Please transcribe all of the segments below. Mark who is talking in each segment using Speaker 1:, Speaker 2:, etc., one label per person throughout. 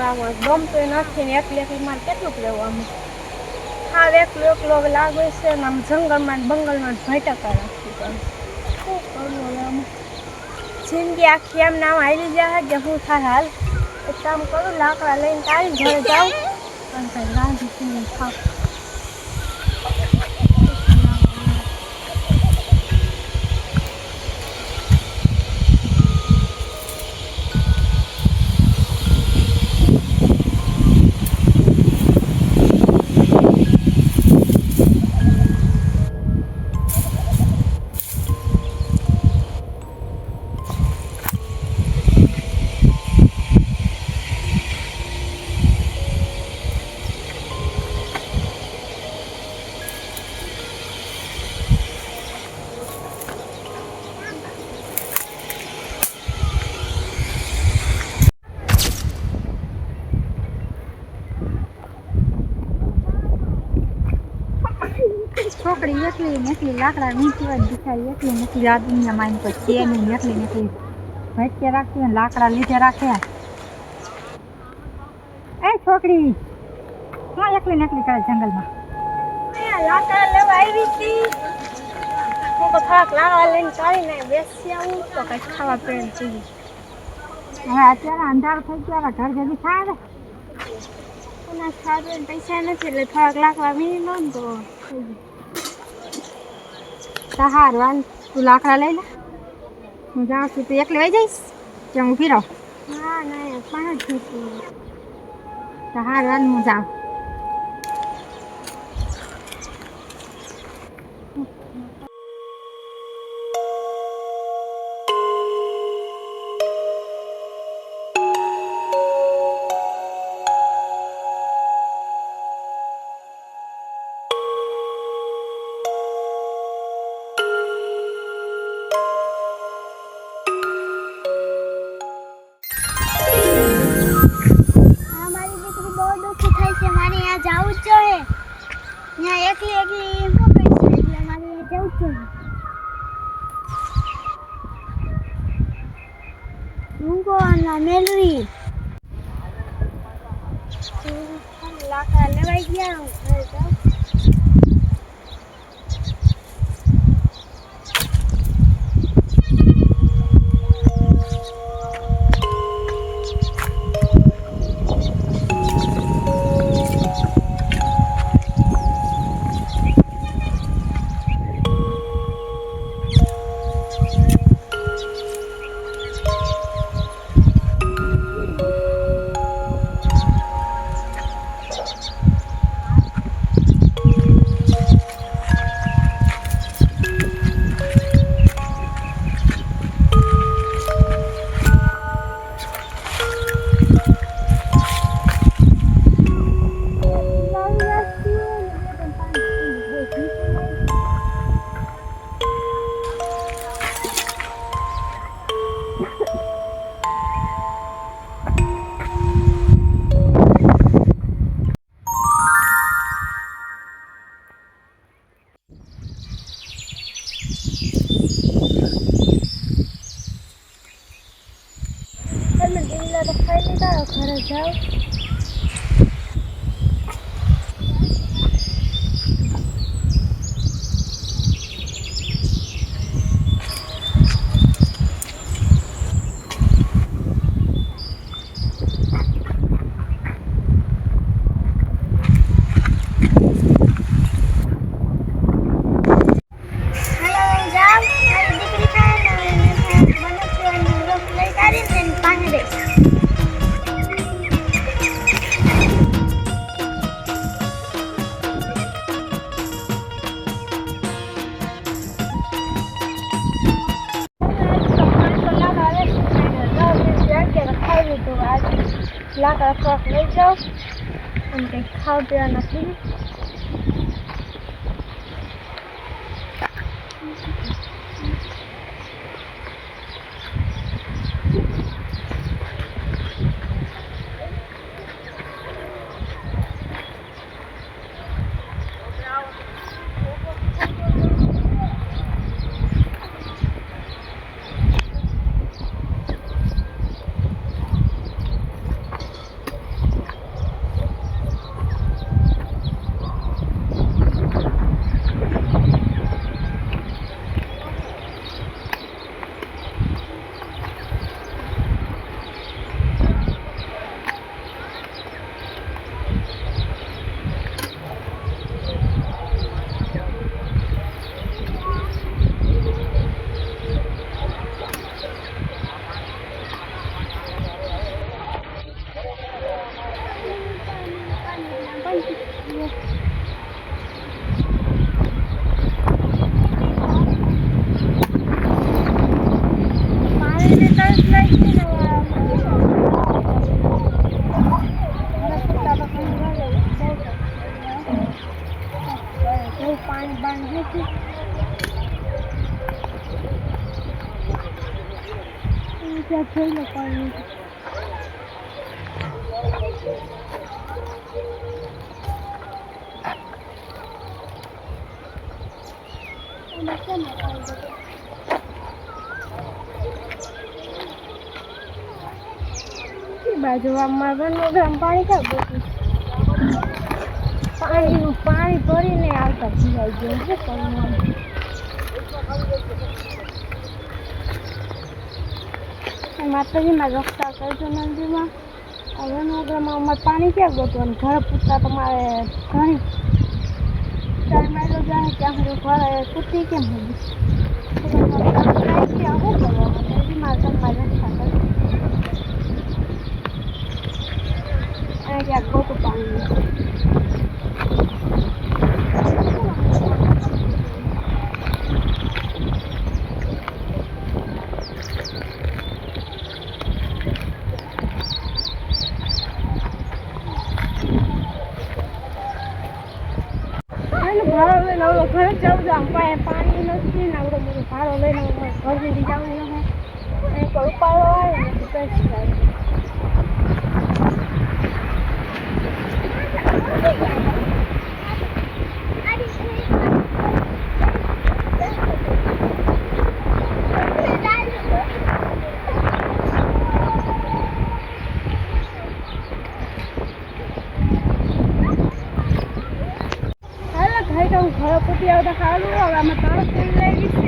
Speaker 1: આમાં ગમતું નથી ને એકલી એકલી મારે કેટલુંક લેવું આમ હા એકલો એકલો લાગે છે ને આમ જંગલમાં બંગલમાં ભટકા રાખી પણ શું કરવું હવે આમ જિંદગી આખી એમ નામ હાલી જાય કે હું થાય હાલ એક કામ કરું લાકડા લઈને તારી ઘરે જાઉં અને કંઈ રાંધી પીને ખાવ
Speaker 2: છોકરી એકલી ને એકલી લાકડા વીંચવા જ બિચારી એકલી ને એકલી આ દુનિયામાં એમ કોઈ છે નહીં એકલી ને એકલી ભટકે રાખી ને લાકડા લીધે રાખે એ છોકરી શું એકલી ને એકલી કરે જંગલમાં
Speaker 1: લાકડા લેવા આવી હતી હું તો થોડાક લાકડા લઈને કાઢીને બેસી આવું તો કંઈક ખાવા પીવાનું જોઈએ
Speaker 2: હવે અત્યારે અંધારું થઈ ગયું હવે ઘર જલ્દી થાય
Speaker 1: કોના ખાવા પૈસા નથી એટલે થોડાક લાકડા વીણી લો ને તો થઈ જાય
Speaker 2: હારવાન તું લાકડા લઈ લે હું જાઉં છું તું એકલી વહી જઈશ કે હું ઊભી રહું
Speaker 1: ના ના પણ જ જઈશું
Speaker 2: હારવાન હું જાઉં
Speaker 1: જાવું જ જોઈએ ત્યાં એકલી એકલી શું કહીશું એટલે મારે જવું જ જોઈએ ઊંઘો ના મેલવી લાકડા લેવાઈ ગયા ઘરે જાઉં ઘરે જાઉં લાકડા થોડાક લઈ જાઉં અને કંઈક ખાવા પીવા નથી ત્યાં જોઈ લો પાણી બાજુ અમારા વનોગ્રામ પાણી ક્યાં ગયું પાણી ભરીને આવતા ભીલાઈ ગયું છે માતાજીમાં રસ્તા કરજો મંદિરમાં વનોગ્રામમાં અમારે પાણી ક્યાં ગયું અને ઘર પૂછતા તમારે ઘણી 4 માઇલો જાય ત્યાં સુધી ઘર તૂટી કેમ હતી ત્યાં શું કરવા માટે મારે રસ્તા કરજો અને ક્યાંક ખોટું પાણી ભાડો લઈને આવડો ઘરે જવું છે પાણી નથી ને આવડો બધો ભાડો લઈને ઘર સુધી જવું છે અને કોઈ ઉપાડો આવે ને કઈ થાય ઘરે પૂટી આવતા ખાવાનું હવે આમાં તરફ થઈ લાગી છે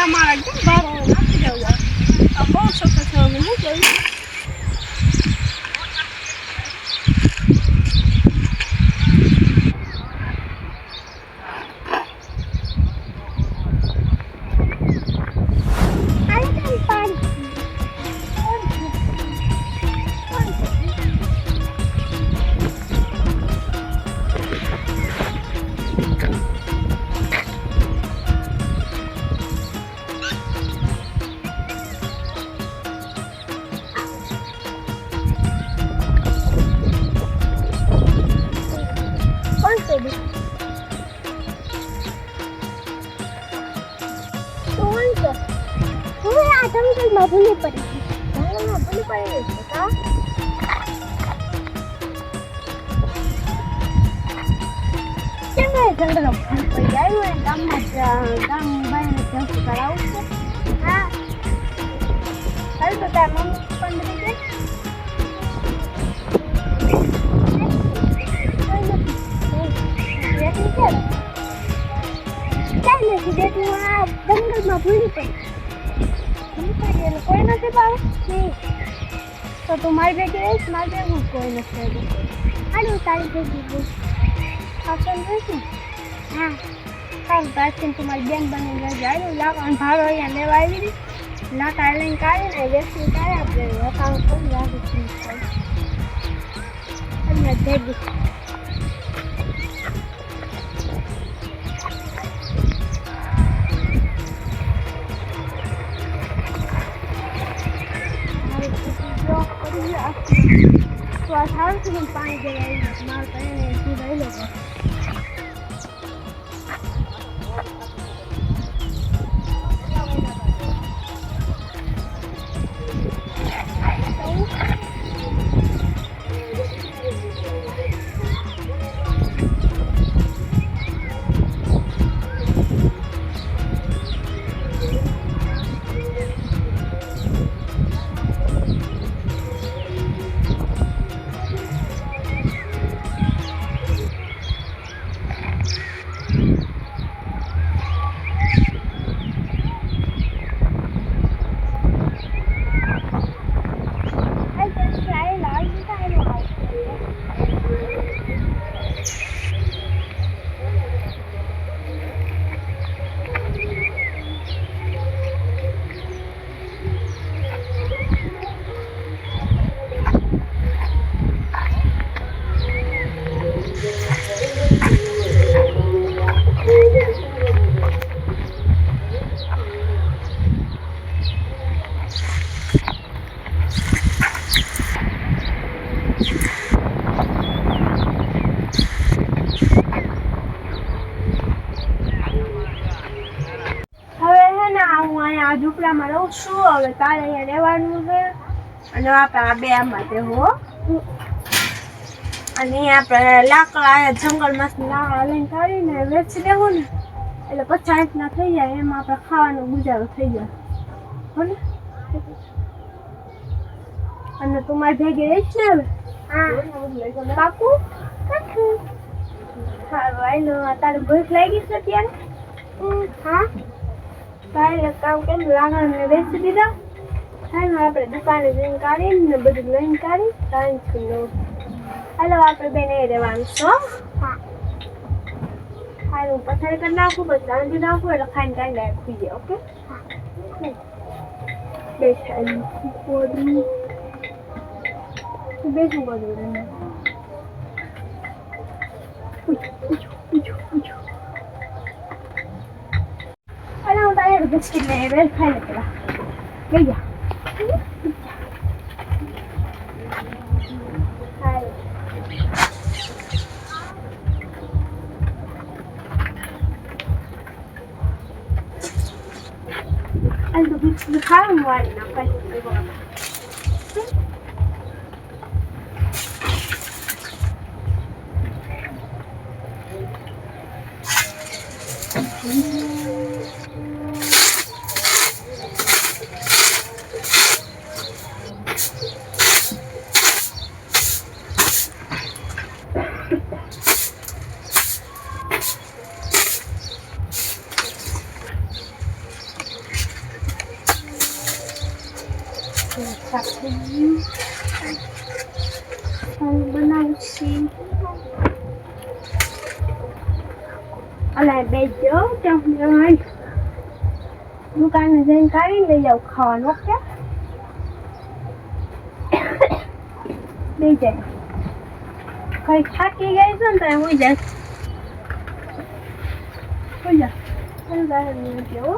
Speaker 1: અમારા કેમ બાર નાખી જવું બહુ સખત છે અમે શું કહ્યું જંગલમાં ભૂલી પડી કેમ જંગલમાં ભૂલી પડી આવ્યું ગામમાં ગામ બાઈને જંપ કરાવું છે હા હાલ તો તાર મમ્મી પણ રહી જાય નથી દેતું આ જંગલમાં ભૂલી પડી કોઈ નથી ભાવે તો તું મારી ભેગી રહીશ મારે હું કોઈ નથી હાલું તારી ભેગી આપણ રહીશું હા સારું તારથી તું મારી બેન બની રહેજે આવ્યું લાકડાનો ભાડો અહીંયા લેવા આવી રહી લાકડા લઈને કાઢીને વેચી કાઢે આપણે રોકાણ કરી રાખી અહીંયા ભેગી તો આ સારું સુધી પાણી દેવાય મારે કહીને રહી લો આ ઝૂંપડામાં રહું છું. હવે તારે અહીંયા રહેવાનું છે અને આપણે આ બે આમાં તે હો. અને આપણે લાકડા જંગલમાંથી લાકડા લઈને કાઢીને વેચી દેવું ને એટલે 50 થઈ જાય. એમાં આપણે ખાવાનો ગુજારો થઈ જાય. હો ને? અને તું મારી ભેગી રહીશ ને હવે? હા. પાકું? સારું હાલો. તારે ભૂખ લાગી છે ત્યારે? હા. તારે એક કામ કરીને લાકડાને વેચી દીધા. હાલો આપણે દુકાને જઈને કાઢીને બધું લઈને કાઢી સાંજનું. હાલો આપણે બેને રહેવાનું છે. હા. હાલો પથારી કરી નાખું, પછી રાંધી નાખું એટલે ખાઈને કાંઈ ડાયરેક્ટ પી જાય. ઓકે? હા. બેસાડી પોડી બેસું બધું અરે હું તારે બિસ્કીટ લઈ વેલ ખાઈ લે પેલા લઈ જા. anh được khá là ngoài để nằm đây. બનાવીશી અલા બેજો ત્યાં દુકાને જઈને કાઢી લઈ જાવ ખાવાનું. ઓકે? લઈ જાય કઈ થાકી ગઈ છે ને તો હોઈ જાય. હોઈ જા કેવો